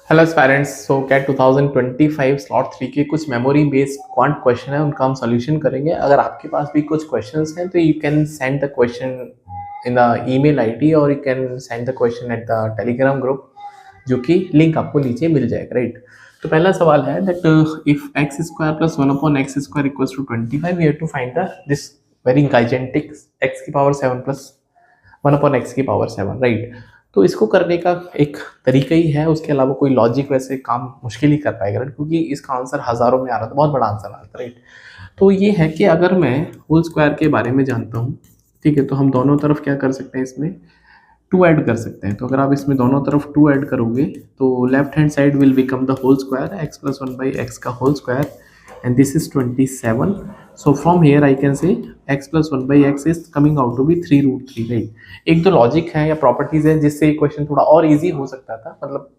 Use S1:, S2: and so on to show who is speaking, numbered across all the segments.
S1: Hello parents. So CAT 2025 slot 3 के कुछ memory based quant question है, उनका हम सॉल्यूशन करेंगे। अगर आपके पास भी कुछ क्वेश्चंस हैं तो you can send the question in the email ID और you can send the question at the Telegram group, जो कि लिंक आपको नीचे मिल जाएगा। राइट। तो पहला सवाल है that if x square plus 1/x² equals to 25 we have to find the this very gigantic x की पावर 7 प्लस 1/x की पावर 7। राइट। तो इसको करने का एक तरीका ही है, उसके अलावा कोई लॉजिक वैसे काम मुश्किल ही कर पाएगा। राइट। क्योंकि इसका आंसर हज़ारों में आ रहा था, बहुत बड़ा आंसर आ रहा था। राइट। तो ये है कि अगर मैं होल स्क्वायर के बारे में जानता हूँ, ठीक है, तो हम दोनों तरफ क्या कर सकते हैं, इसमें 2 ऐड कर सकते हैं। तो अगर आप इसमें दोनों तरफ 2 ऐड करोगे तो left hand side will become the whole square x plus 1/x का whole square and this is 27. So from here I can say x plus 1/x is coming out to be 3√3। Right. एक तो logic है या properties है जिससे question थोड़ा और easy हो सकता था, मतलब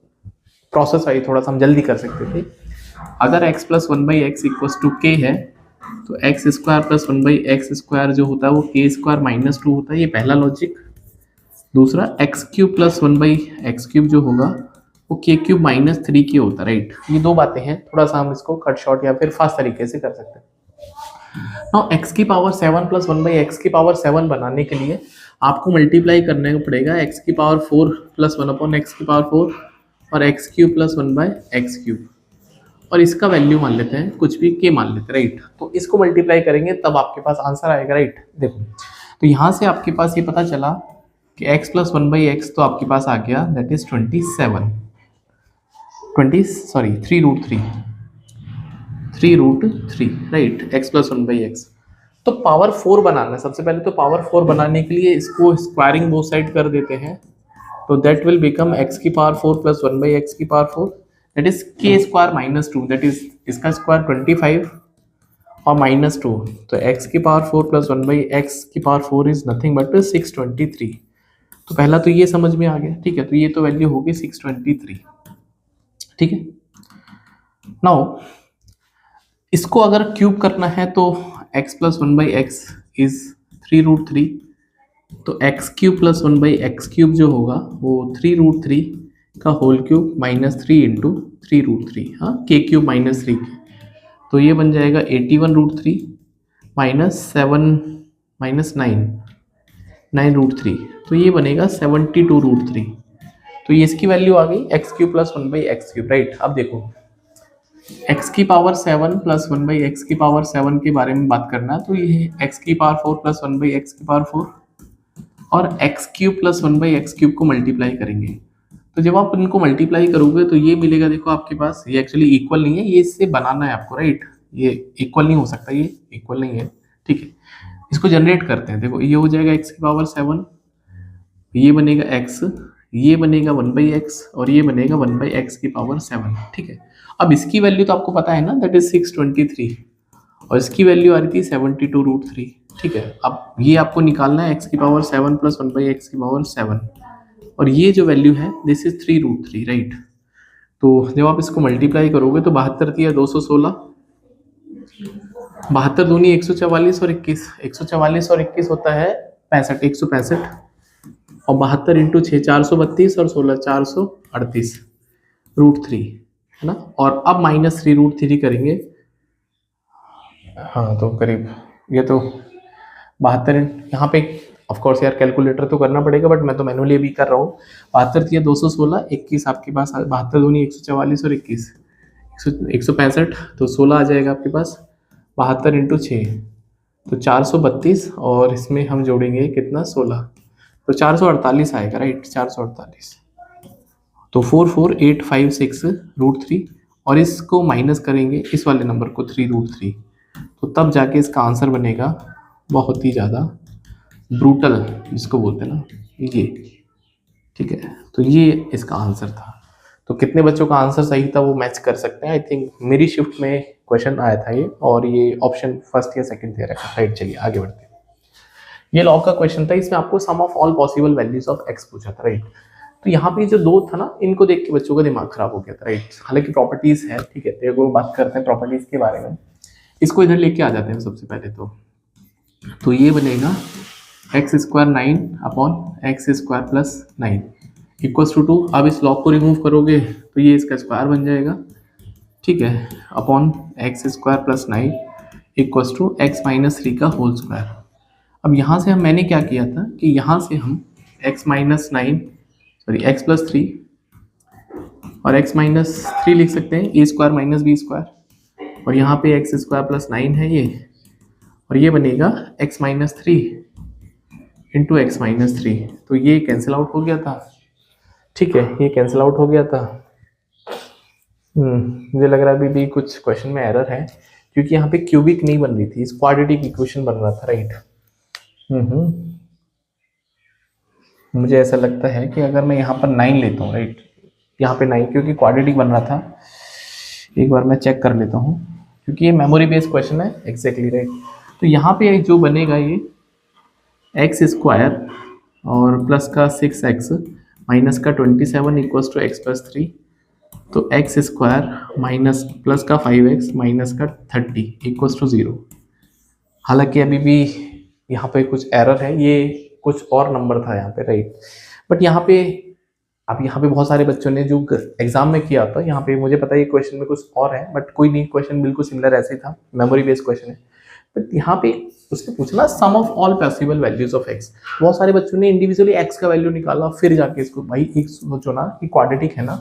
S1: प्रोसेस वाइज थोड़ा सा हम जल्दी कर सकते थे। अगर x plus 1/x equals to k है तो एक्स स्क्वायर प्लस 1/x² जो होता है वो k² माइनस 2 होता है, ये पहला लॉजिक। दूसरा x³ प्लस 1/x³ जो होगा वो k³ माइनस 3k होता है। राइट। ये दो बातें हैं, थोड़ा सा हम इसको कट शॉर्ट या फिर फास्ट तरीके से कर सकते हैं। नाउ x की पावर 7 प्लस 1/x की पावर 7 बनाने के लिए आपको मल्टीप्लाई करने को पड़ेगा x की पावर 4 प्लस 1/x की पावर 4 और x³ प्लस 1/x³, और इसका वैल्यू मान लेते हैं कुछ भी k मान लेते हैं। राइट। तो इसको मल्टीप्लाई करेंगे तब आपके पास आंसर आएगा। राइट। देखो, तो यहाँ से आपके पास ये पता चला कि x प्लस 1/x तो आपके पास आ गया, that is 27 3√3। Right. x plus 1/x तो पावर 4 बनाना है। सबसे पहले तो पावर 4 बनाने के लिए इसको स्क्वायरिंग बोथ साइड कर देते हैं, तो दैट विल बिकम x की पावर 4 प्लस 1/x की power 4, that is k² minus 2, that is इसका स्क्वायर 25 और माइनस 2, तो x की पावर 4 प्लस 1/x की पावर 4 इज नथिंग बट 623। तो पहला तो ये समझ में आ गया। ठीक है, तो ये तो वैल्यू होगी 623। ठीक है। नाउ इसको अगर क्यूब करना है तो x प्लस 1/x इज 3√3, तो x³ प्लस 1/x³ जो होगा वो 3√3 का होल क्यूब माइनस 3 इंटू 3√3, हाँ, k³ माइनस 3 तो ये बन जाएगा 81√3 माइनस 7 माइनस 9√3, तो ये बनेगा 72√3। तो ये इसकी वैल्यू आ गई x³ प्लस 1/x³। राइट। अब देखो, x की पावर 7 प्लस 1/x की पावर 7 के बारे में बात करना है, तो ये है x की पावर 4 प्लस 1/x की पावर 4 और x³ प्लस 1/x³ को मल्टीप्लाई करेंगे। तो जब आप इनको मल्टीप्लाई करोगे तो ये मिलेगा, देखो आपके पास ये एक्चुअली इक्वल नहीं है, ये इससे बनाना है आपको। राइट। ये इक्वल नहीं हो सकता, ये इक्वल नहीं है। ठीक है, इसको जनरेट करते हैं। देखो, ये हो जाएगा x की पावर 7, ये बनेगा x, ये बनेगा 1/x और ये बनेगा 1/x की पावर 7। ठीक है, अब इसकी वैल्यू तो आपको पता है ना, दैट इज 623 और इसकी वैल्यू आ रही थी 72√3। ठीक है, अब ये आपको निकालना है x की पावर 7 प्लस 1/x की पावर 7 और ये जो वैल्यू है दिस इज 3√3। राइट। तो जब आप इसको मल्टीप्लाई करोगे तो 72 दिया 216, 72 दूनी 144 और 21, 144 और 21 होता है 65, 165 और 72 इंटू 6 432 और 16 438√3, है ना। और अब माइनस 3√3 करेंगे, हाँ, तो करीब ये तो 72 यहाँ पे ऑफ कोर्स यार कैलकुलेटर तो करना पड़ेगा, बट मैं तो मैनुअली भी कर रहा हूँ। 72 दिया 216, 21 आपके पास 72 दूनी 144 और 21 165, तो 16 आ जाएगा आपके पास। 72 इंटू 6 तो 432 और इसमें हम जोड़ेंगे कितना 16, तो 448 आएगा। राइट। 448, तो 44856√3 और इसको माइनस करेंगे इस वाले नंबर को 3√3, तो तब जाके इसका आंसर बनेगा बहुत ही ज़्यादा ब्रूटल, जिसको बोलते हैं ना ये। ठीक है, तो ये इसका आंसर था। तो कितने बच्चों का आंसर सही था वो मैच कर सकते हैं। आई थिंक मेरी शिफ्ट में क्वेश्चन आया था ये, और ये ऑप्शन फर्स्ट या सेकंड दे रखा। राइट, चलिए आगे बढ़ते हैं। ये लॉ का क्वेश्चन था, इसमें आपको sum of all possible values of x पूछा था। राइट। तो यहाँ पे जो दो था ना, इनको देख के बच्चों का दिमाग खराब हो गया था। राइट। हालांकि प्रॉपर्टीज है, ठीक है, तो बात करते हैं प्रॉपर्टीज के बारे में। इसको इधर लेके आ जाते हैं सबसे पहले तो ये बनेगा x² 9 upon x² plus 9, equals to 2। अब इस लॉग को रिमूव करोगे तो ये इसका स्क्वायर बन जाएगा, ठीक है, upon x square plus 9 equals to x minus 3 का होल स्क्वायर। अब यहाँ से मैंने क्या किया था कि यहाँ से हम x minus 9 sorry x plus 3 और एक्स माइनस 3 लिख सकते हैं, ए स्क्वायर माइनस बी स्क्वायर, और यहाँ पे एक्स स्क्वायर प्लस 9 है ये, और ये बनेगा x minus 3 into x minus 3। तो ये कैंसिल आउट हो गया था, ठीक है, ये कैंसिल आउट हो गया था। मुझे लग रहा है अभी भी कुछ क्वेश्चन में एरर है, क्योंकि यहाँ पे क्यूबिक नहीं बन रही थी, इस क्वाड्रेटिक इक्वेशन बन रहा था, राइट। मुझे ऐसा लगता है कि अगर मैं यहाँ पर 9 लेता हूँ, राइट, यहाँ पे 9 क्योंकि क्वाड्रेटिक बन रहा था, एक बार मैं चेक कर लेता हूँ, क्योंकि ये मेमोरी बेस्ड क्वेश्चन है, एग्जैक्टली राइट। तो यहाँ पे जो बनेगा ये एक्स स्क्वायर और प्लस का 6x माइनस का 27 इक्वल्स टू एक्स प्लस 3, तो एक्स स्क्वायर माइनस प्लस का 5x माइनस का 30 इक्वल्स टू 0। हालांकि अभी भी यहाँ पे कुछ एरर है, ये कुछ और नंबर था यहाँ पे, राइट। बट यहाँ पे अब यहाँ पे बहुत सारे बच्चों ने जो एग्जाम में किया था, यहाँ पे मुझे पता है ये क्वेश्चन में कुछ और है, बट कोई नहीं, क्वेश्चन बिल्कुल सिमिलर ऐसे ही था, मेमोरी बेस्ड क्वेश्चन है। बट यहाँ पे उसने पूछना sum of all possible values of x. बहुत सारे बच्चों ने इंडिविजुअली एक्स का वैल्यू निकाला, फिर जाके इसको, भाई एक सोचो ना कि क्वाड्रेटिक है ना,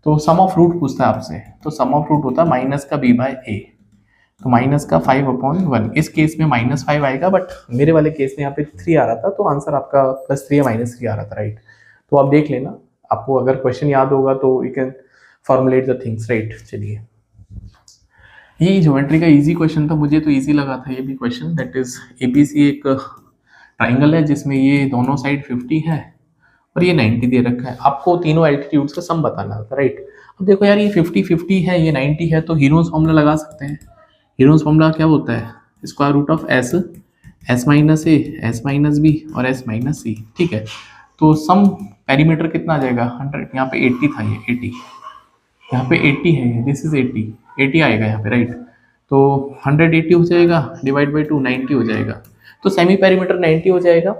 S1: तो सम ऑफ रूट पूछता है आपसे, तो सम ऑफ रूट होता है माइनस का b बाय ए, तो माइनस का 5/1। इस केस में -5 आएगा, बट मेरे वाले केस में यहाँ पे 3 आ रहा था, तो आंसर आपका +3 या -3 आ रहा था, राइट। तो आप देख लेना, आपको अगर क्वेश्चन याद होगा तो you can formulate the things, right. चलिए, ये ज्योमेट्री का इजी क्वेश्चन था, मुझे तो इजी लगा था ये भी क्वेश्चन। दैट इज एबीसी एक ट्राइंगल है जिसमें ये दोनों साइड 50 है और ये 90 दे रखा है, आपको तीनों एल्टीट्यूड्स का सम बताना होता है, राइट। अब देखो यार, ये 50-50 है, ये 90 है, तो हीरोज फॉर्मूला लगा सकते हैं। हीरोज फॉर्मूला क्या होता है, square root of S, S minus A, S minus B और एस माइनस सी, ठीक है। तो सम पेरीमीटर कितना आ जाएगा 100, यहाँ पे 80 था, ये 80, यहाँ पे 80 है, दिस इज 80 आएगा यहाँ पे, राइट। तो 180 हो जाएगा, डिवाइड बाई 2 90 हो जाएगा, तो सेमी पेरीमीटर 90 हो जाएगा।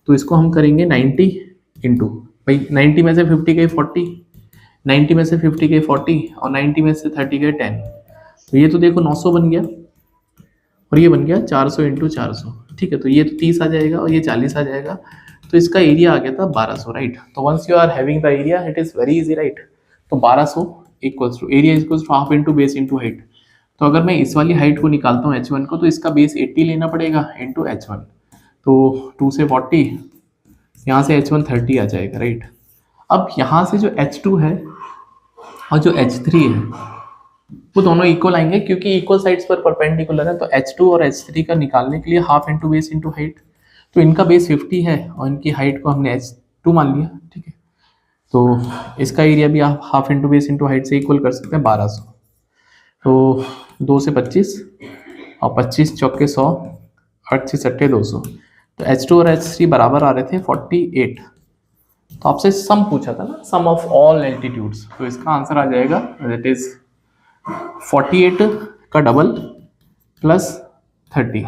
S1: तो इसको हम करेंगे 90 इंटू, भाई 90 में से 50 गए 40, 90 में से 50 गए 40 और 90 में से 30 गए 10, तो ये तो देखो 900 बन गया, और ये बन गया 400 इंटू 400, ठीक है। तो ये तो 30 आ जाएगा और ये 40 आ जाएगा, तो इसका एरिया आ गया था 1200, राइट। तो once you are having the area it is very easy, right. तो 1200 equals to area equals to half into base into height. तो अगर मैं इस वाली हाइट को निकालता हूँ h1 को, तो इसका बेस 80 लेना पड़ेगा इंटू h1, तो 2 से 40, यहाँ से h1 30 आ जाएगा, राइट। अब यहाँ से जो h2 है और जो h3 है वो दोनों इक्वल आएंगे, क्योंकि इक्वल साइड्स पर परपेंडिकुलर है, तो h2 और h3 का निकालने के लिए half into base into height. तो इनका बेस 50 है और इनकी हाइट को हमने h2 मान लिया, ठीक है। तो इसका एरिया भी आप half into base into height से इक्वल कर सकते हैं 1200। तो 2 से 25 और 25 चौके 100, 8 6 8 200, तो h2 और h3 बराबर आ रहे थे 48। तो आपसे सम पूछा था ना, सम ऑफ ऑल एल्टीट्यूड्स, तो इसका आंसर आ जाएगा दैट इज 48 का डबल प्लस 30,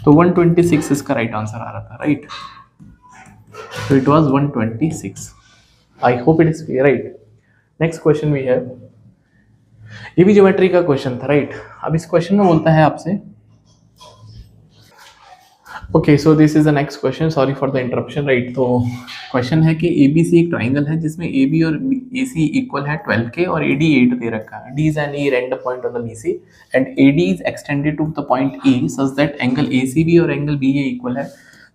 S1: तो 126 इसका राइट आंसर आ रहा था, राइट। तो it was 126। I hope it is clear, right. Next question we have, ये भी ज्योमेट्री का क्वेश्चन था, राइट। अब इस क्वेश्चन में बोलता है आपसे, okay so this is the next question, sorry for the interruption, right. तो क्वेश्चन है कि ABC एक ट्राइंगल है जिसमें AB और AC इक्वल है 12 के और AD 8 दे रखा है। D is an random point on the BC and AD is extended to the point E such that angle ACB और angle BA इक्वल है।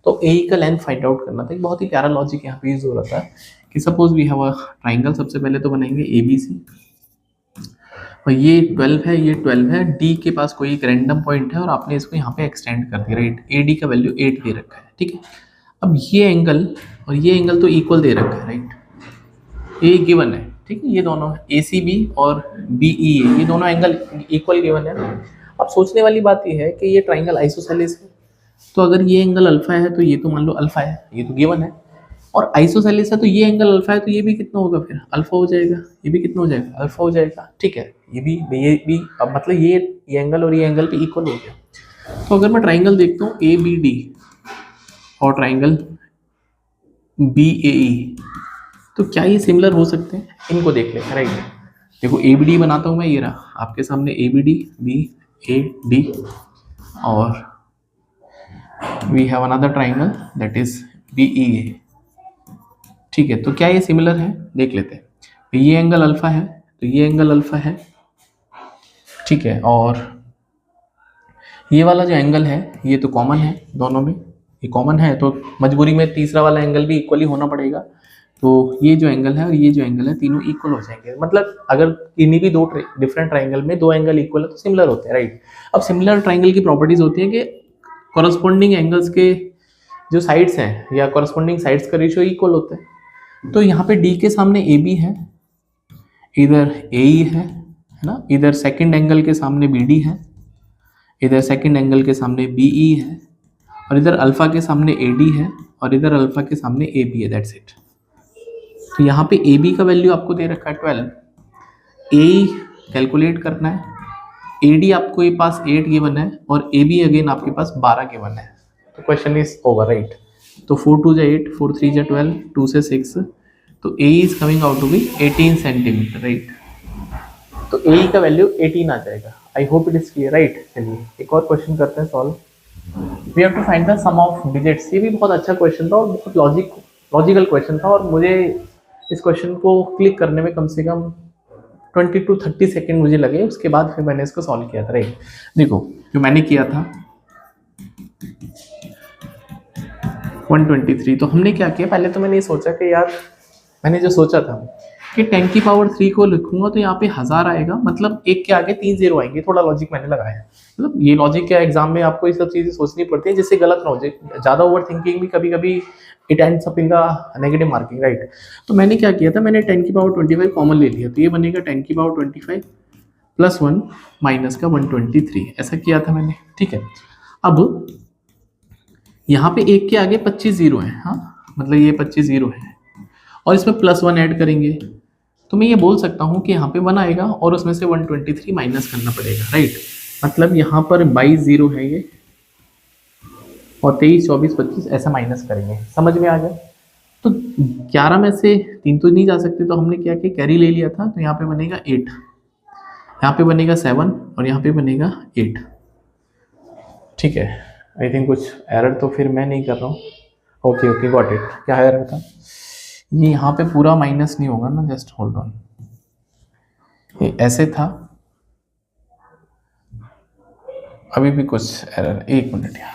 S1: तो AE का लेंथ फाइंड आउट करना था। एक बहुत ही प्यारा लॉजिक यहाँ पे यूज हो रहा था कि suppose we have a triangle, सबसे पहले तो बनाएंगे ABC और ये 12 है, ये 12 है, D के पास कोई एक रैंडम पॉइंट है और आपने इसको यहाँ पे एक्सटेंड कर दिया, राइट। AD का वैल्यू 8 दे रखा है, ठीक है। अब ये एंगल और ये एंगल तो इक्वल दे रखा है, राइट। ये गिवन है, ठीक है, ये दोनों ACB और BEA ये दोनों एंगल इक्वल गिवन है। अब सोचने वाली बात ये है कि ये ट्राइंगल आइसोसेलेस है, तो अगर ये एंगल अल्फा है तो ये तो मान लो अल्फा है, ये तो गिवन है, और आइसोसेलेस है तो ये एंगल अल्फा है तो ये भी कितना होगा, फिर अल्फा हो जाएगा, ये भी कितना हो जाएगा, अल्फा हो जाएगा, ठीक है। ये भी अब मतलब ये एंगल और ये एंगल भी इक्वल हो गया। तो अगर मैं ट्राइंगल देखता हूँ ABD और ट्राइंगल BAE, तो क्या ये सिमिलर हो सकते हैं, इनको देख लेते हैं, राइट। देखो ए बी डी बनाता हूँ मैं, ये रहा आपके सामने A B D, B A D, और we have another triangle that is B E A. ठीक है, तो क्या ये सिमिलर है देख लेते हैं। तो ये एंगल अल्फा है, तो ये एंगल अल्फा है, ठीक है, और ये वाला जो एंगल है ये तो कॉमन है दोनों में, ये कॉमन है, तो मजबूरी में तीसरा वाला एंगल भी इक्वली होना पड़ेगा। तो ये जो एंगल है और ये जो एंगल है तीनों इक्वल हो जाएंगे, मतलब अगर किन्हीं भी दो डिफरेंट ट्राइंगल में दो एंगल इक्वल है तो सिमिलर होते हैं, राइट। अब सिमिलर ट्राइंगल की प्रॉपर्टीज होती है कि कॉरस्पॉन्डिंग एंगल्स के जो साइड्स हैं या कॉरस्पॉन्डिंग साइड्स का रेशियो इक्वल होता है। तो यहाँ पे डी के सामने ए बी है, इधर ए ई है ना, इधर सेकंड एंगल के सामने बी डी है, इधर सेकंड एंगल के सामने बी ई है, और इधर अल्फा के सामने ए डी है, और इधर अल्फा के सामने ए बी है, दैट्स इट। तो यहाँ पे ए बी का वैल्यू आपको दे रखा है 12, ए कैलकुलेट करना है, ए डी आपको ये पास 8 गिवन है, और ए बी अगेन आपके पास 12 गिवन है। तो क्वेश्चन इज ओवर, राइट। तो 4 2 जा 8, 4 3 जा 12, 2 से 6, तो A is coming out to be 18 centimetre, right. तो ए का वैल्यू 18 आ जाएगा। I hope it is clear, right. चलिए एक और क्वेश्चन करते हैं solve. We have to find the sum of digits. ये भी बहुत अच्छा क्वेश्चन था और बहुत लॉजिकल क्वेश्चन था, और मुझे इस क्वेश्चन को क्लिक करने में कम से कम 20 to 30 सेकेंड मुझे लगे, उसके बाद फिर मैंने इसको सॉल्व किया था, राइट। देखो जो मैंने किया था 123, तो हमने क्या किया, पहले तो मैंने ये सोचा कि यार, मैंने जो सोचा था कि 10 की पावर 3 को लिखूंगा तो यहाँ पे 1000 आएगा, मतलब एक के आगे 3 0 आएंगे। थोड़ा लॉजिक मैंने लगाया, मतलब ये लॉजिक क्या एग्जाम में आपको ये सब चीजें सोचनी पड़ती है जिससे गलत ना हो जाए, ज्यादा ओवर थिंकिंग भी कभी कभी it ends up in the negative marking, right. तो मैंने क्या किया था, मैंने 10 की पावर 25 कॉमन ले लिया, तो ये बनेगा 10 की पावर 25 प्लस 1 माइनस का 123, ऐसा किया था मैंने, ठीक है। अब यहाँ पे एक के आगे 25 0 है, हाँ, मतलब ये 25 0 है, और इसमें प्लस 1 ऐड करेंगे तो मैं ये बोल सकता हूँ कि यहाँ पे 1 आएगा और उसमें से 123 माइनस करना पड़ेगा, राइट। मतलब यहाँ पर 22 0 है ये, और 23 24 25 ऐसा माइनस करेंगे, समझ में आ गया। तो 11 में से 3 तो नहीं जा सकते, तो हमने क्या किया, कैरी ले लिया था, तो यहाँ पे बनेगा 8, यहाँ पे बनेगा 7, और यहाँ पे बनेगा 8, ठीक है। आई थिंक कुछ एरर तो फिर मैं नहीं कर रहा हूँ। Okay okay got it. क्या एरर था, ये यहाँ पे पूरा माइनस नहीं होगा ना, जस्ट होल्ड ऑन, ये ऐसे था, अभी भी कुछ एरर, एक मिनट यार,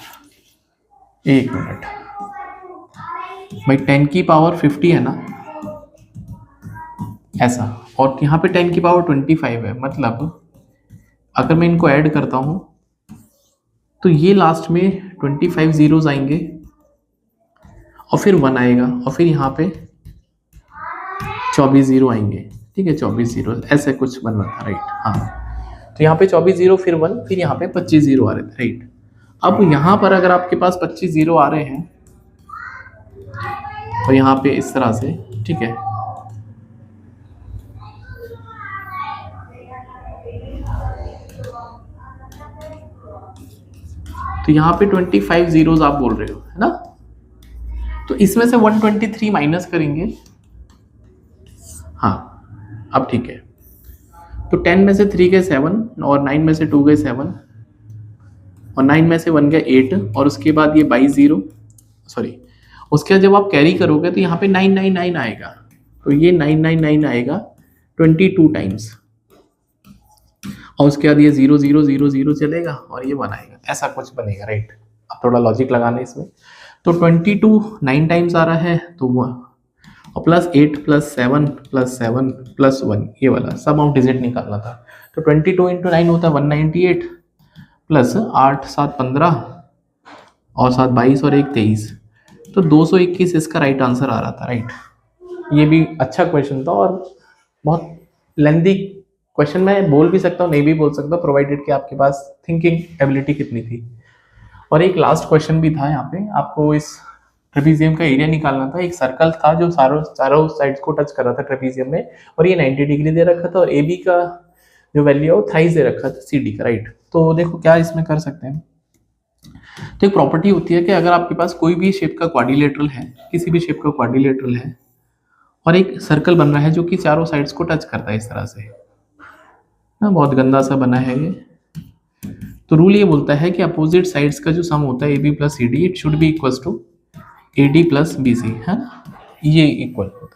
S1: एक मिनट भाई। 10 की पावर 50 है ना ऐसा, और यहाँ पे 10 की पावर 25 है, मतलब अगर मैं इनको ऐड करता हूँ तो ये लास्ट में 25 zeros आएंगे, और फिर 1 आएगा, और फिर यहाँ पे 24 0 आएंगे, ठीक है, 24 0 ऐसे कुछ बन रहा था, राइट। हाँ, तो यहाँ पे 24 0 फिर 1, फिर यहाँ पे 25 0 आ रहे थे, राइट। अब यहाँ पर अगर आपके पास 25 0 आ रहे हैं तो यहाँ पे इस तरह से, ठीक है, तो यहाँ पे 25 zeros आप बोल रहे हो, है ना। तो इसमें से 123 माइनस करेंगे, हाँ अब ठीक है। तो 10 में से 3 गए 7, और 9 में से 2 गए 7, और 9 में से 1 गया 8, और उसके बाद ये 22 0, सॉरी, उसके बाद जब आप कैरी करोगे तो यहाँ पे 999 आएगा, तो ये 999 आएगा 22 टाइम्स, और उसके बाद ये 0 0 0 0 चलेगा, और ये 1 आएगा, ऐसा कुछ बनेगा, राइट। अब थोड़ा लॉजिक लगाना है इसमें। तो 22 9 टाइम्स आ रहा है, तो वो, और प्लस 8 प्लस 7 प्लस 7 प्लस 1, ये वाला सब ऑफ डिजिट निकालना था। तो 22 × 9 होता है 198, प्लस 8 7 15, और 7 22, और 1 23, तो 221 इसका राइट आंसर आ रहा था, राइट। ये भी अच्छा क्वेश्चन था, और बहुत लेंदी क्वेश्चन, मैं बोल भी सकता हूँ नहीं भी बोल सकता, प्रोवाइडेड कि आपके पास थिंकिंग एबिलिटी कितनी थी। और एक लास्ट क्वेश्चन भी था यहाँ पे, आपको इस ट्रेपीजियम का एरिया निकालना था। एक सर्कल था जो चारों साइड्स को टच कर रहा था ट्रेपीजियम में, और ये 90 डिग्री दे रखा था, और ए बी का जो वैल्यू है वो थ्राइस दे रखा था सी डी का, राइट। तो देखो क्या इसमें कर सकते हैं। तो एक प्रॉपर्टी होती है कि अगर आपके पास कोई भी शेप का क्वाड्रिलेटरल है, किसी भी शेप का क्वाड्रिलेटरल है, और एक सर्कल बन रहा है जो कि चारों साइड्स को टच करता है इस तरह से ना, बहुत गंदा सा बना है ये। तो रूल ये बोलता है कि अपोजिट साइड्स का जो सम होता है A B plus C D it should be equal to A D plus B C, है ना, ये इक्वल होता है।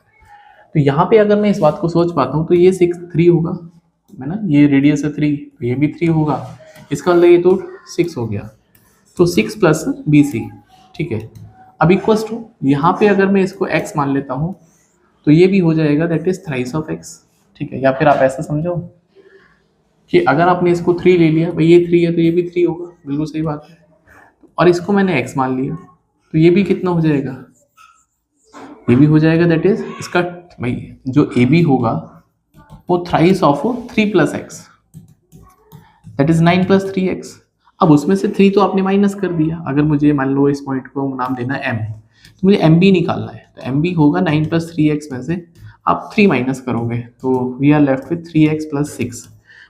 S1: तो यहाँ पे अगर मैं इस बात को सोच पाता हूँ तो ये 6 3 होगा, है ना, ये रेडियस है 3 तो ये भी 3 होगा, इसका मतलब ये तो 6 हो गया, तो 6 प्लस बी सी, ठीक है। अब इक्वल्स टू यहाँ पे अगर मैं इसको x मान लेता हूँ तो ये भी हो जाएगा that is thrice of x, ठीक है। या फिर आप ऐसा समझो कि अगर आपने इसको 3 ले लिया, भाई ये 3 है तो ये भी 3 होगा, बिल्कुल सही बात है। और इसको मैंने x मान लिया तो ये भी कितना हो जाएगा, ये भी हो जाएगा दैट इज इसका भाई जो ए बी होगा वो thrice of 3 plus x, that is 9 plus 3x। अब उसमें से 3 तो आपने माइनस कर दिया, अगर मुझे मान लो इस पॉइंट को नाम देना है m, तो मुझे एम बी निकालना है, तो एम बी होगा 9 प्लस 3x में से आप 3 माइनस करोगे तो we are left with 3x plus 6,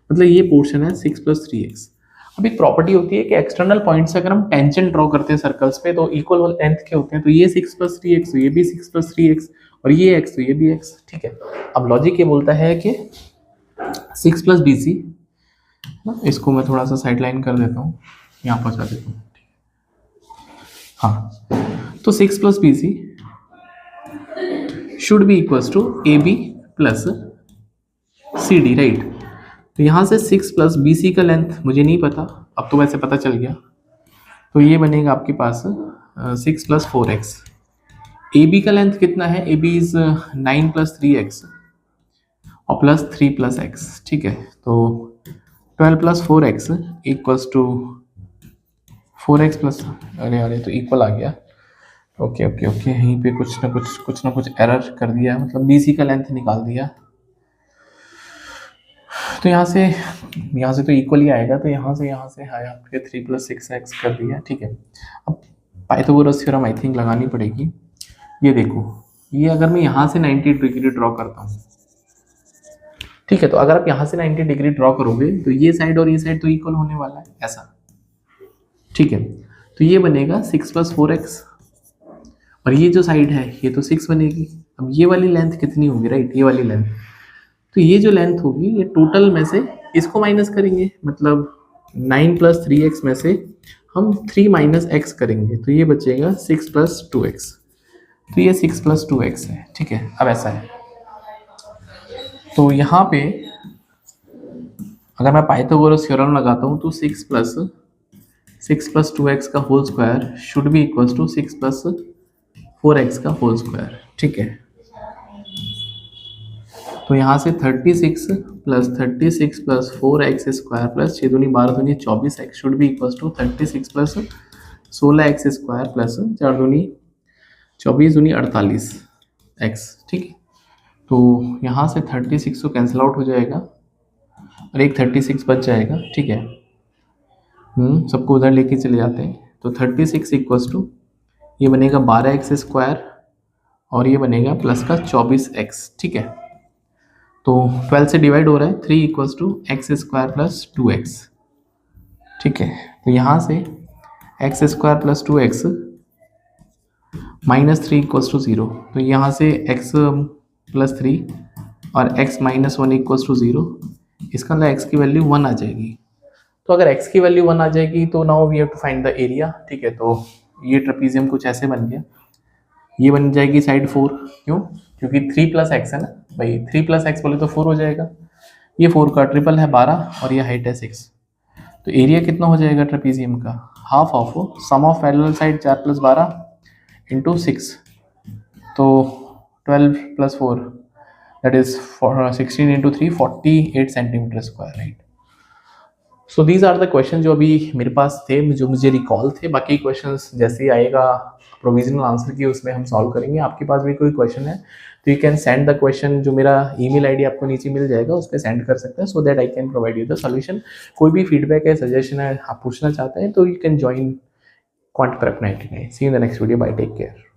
S1: मतलब ये पोर्शन है 6 प्लस 3x। अब एक प्रॉपर्टी होती है कि एक्सटर्नल पॉइंट से अगर हम टेंजेंट ड्रॉ करते हैं सर्कल्स पे तो इक्वल लेंथ के होते हैं, तो ये 6 प्लस 3x तो ये भी 6 प्लस 3x और ये x तो ये भी x, ठीक है। अब लॉजिक ये बोलता है कि 6 प्लस बी सी, इसको मैं थोड़ा सा साइड लाइन कर देता हूँ, यहाँ पहुँचा देता हूँ, हाँ। तो 6 plus B C should be equals to A B plus C D, right. तो यहाँ से 6 प्लस बी सी का लेंथ मुझे नहीं पता, अब तो वैसे पता चल गया, तो ये बनेगा आपके पास 6 प्लस 4x। ए बी का लेंथ कितना है, A B is 9 plus 3x और प्लस 3 प्लस x, ठीक है। तो 12 plus 4x equals to 4x plus, अरे तो इक्वल आ गया, ओके ओके ओके, यहीं पे कुछ ना कुछ एरर कर दिया, मतलब बी सी का लेंथ निकाल दिया, तो यहाँ से तो इक्वल ही आएगा, तो यहाँ से आया आपके 3 प्लस 6x कर दिया, ठीक है। अब पाइथागोरस थ्योरम आई थिंक लगानी पड़ेगी। ये देखो, ये अगर मैं यहाँ से 90 डिग्री ड्रॉ करता हूँ, ठीक है, तो अगर आप यहाँ से 90 डिग्री ड्रॉ करोगे तो ये साइड और ये साइड तो इक्वल होने वाला है ऐसा, ठीक है। तो ये बनेगा 6 प्लस 4x और ये जो साइड है ये तो 6 बनेगी। अब ये वाली लेंथ कितनी होगी, राइट, ये वाली लेंथ, तो ये जो लेंथ होगी ये टोटल में से इसको माइनस करेंगे, मतलब 9 प्लस 3x में से हम 3 माइनस x करेंगे, तो ये बचेगा 6 प्लस 2x, तो ये 6 प्लस 2x है, ठीक है। अब ऐसा है, तो यहाँ पे अगर मैं पाइथागोरस थ्योरम लगाता हूँ तो 6 प्लस 2x का whole square should be equals to 6 plus 4x का होल स्क्वायर, ठीक है। तो यहाँ से 36 प्लस 4x स्क्वायर प्लस 6 दूनी 12 दूनी 24x should be equals to 36 plus 16x square plus 4 दूनी 24 दूनी 48x, ठीक है। तो यहाँ से 36 को कैंसिल आउट हो जाएगा और एक 36 बच जाएगा, ठीक है। सबको उधर लेके चले जाते हैं, तो 36 इक्वल्स टू ये बनेगा 12x स्क्वायर और ये बनेगा प्लस का 24x, ठीक है। तो 12 से डिवाइड हो रहा है, 3 equals to x square plus 2x, ठीक है। तो यहाँ से x square plus 2x minus 3 equals to 0, तो यहाँ से x प्लस 3 और x माइनस 1 इक्वल्स टू 0, इसका मतलब x की वैल्यू 1 आ जाएगी। तो अगर x की वैल्यू 1 आ जाएगी तो now we have to find the area, ठीक है। तो ये ट्रेपीजियम कुछ ऐसे बन गया, ये बन जाएगी साइड 4, क्यों, क्योंकि 3 प्लस एक्स है ना भाई, 3 प्लस एक्स बोले तो 4 हो जाएगा, ये 4 का ट्रिपल है 12 और ये हाइट है 6, तो एरिया कितना हो जाएगा ट्रेपीजियम का, half of sum of parallel side 4 plus 12 into 6, तो 12 plus 4 that is 16 into 3 48 centimetre square, right. So these are the question जो अभी मेरे पास थे, जो मुझे रिकॉल थे। बाकी क्वेश्चंस जैसे ही आएगा प्रोविजनल आंसर की उसमें हम सॉल्व करेंगे। आपके पास भी कोई क्वेश्चन है तो you can send the question, जो मेरा ईमेल आईडी आपको नीचे मिल जाएगा उस पर सेंड कर सकते हैं, so that I can provide you the solution. कोई भी फीडबैक है, सजेशन है, आप पूछना चाहते हैं तो you can join Quant Prep 99। See you in the next video, bye, take care.